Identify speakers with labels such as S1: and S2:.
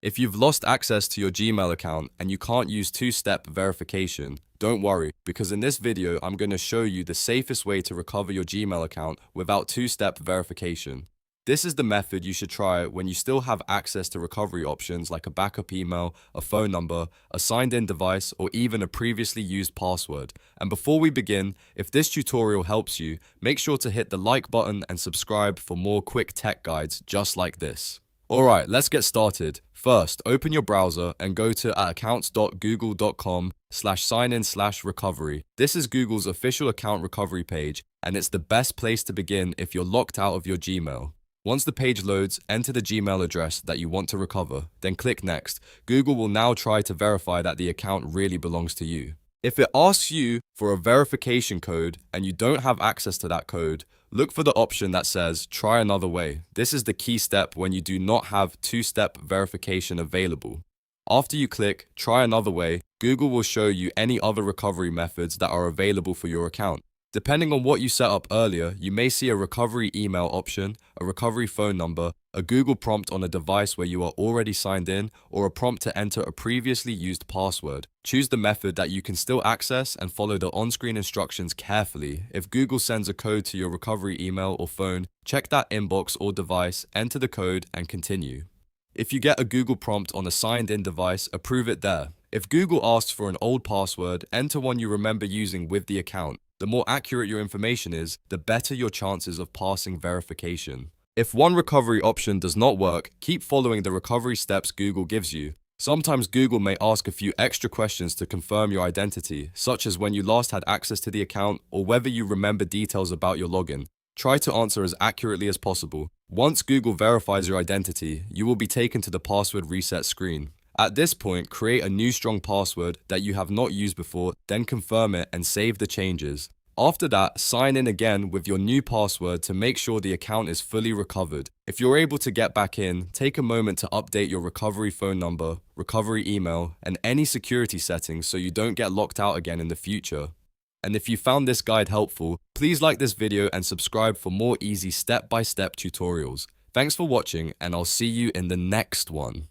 S1: If you've lost access to your Gmail account and you can't use two-step verification, don't worry, because in this video, I'm going to show you the safest way to recover your Gmail account without two-step verification. This is the method you should try when you still have access to recovery options like a backup email, a phone number, a signed-in device, or even a previously used password. And before we begin, if this tutorial helps you, make sure to hit the like button and subscribe for more quick tech guides just like this. Alright, let's get started. First, open your browser and go to accounts.google.com/signin/recovery. This is Google's official account recovery page, and it's the best place to begin if you're locked out of your Gmail. Once the page loads, enter the Gmail address that you want to recover, then click Next. Google will now try to verify that the account really belongs to you. If it asks you for a verification code and you don't have access to that code, look for the option that says Try Another Way. This is the key step when you do not have two-step verification available. After you click Try Another Way, Google will show you any other recovery methods that are available for your account. Depending on what you set up earlier, you may see a recovery email option, a recovery phone number, a Google prompt on a device where you are already signed in, or a prompt to enter a previously used password. Choose the method that you can still access and follow the on-screen instructions carefully. If Google sends a code to your recovery email or phone, check that inbox or device, enter the code, and continue. If you get a Google prompt on a signed-in device, approve it there. If Google asks for an old password, enter one you remember using with the account. The more accurate your information is, the better your chances of passing verification. If one recovery option does not work, keep following the recovery steps Google gives you. Sometimes Google may ask a few extra questions to confirm your identity, such as when you last had access to the account or whether you remember details about your login. Try to answer as accurately as possible. Once Google verifies your identity, you will be taken to the password reset screen. At this point, create a new strong password that you have not used before, then confirm it and save the changes. After that, sign in again with your new password to make sure the account is fully recovered. If you're able to get back in, take a moment to update your recovery phone number, recovery email, and any security settings so you don't get locked out again in the future. And if you found this guide helpful, please like this video and subscribe for more easy step-by-step tutorials. Thanks for watching, and I'll see you in the next one.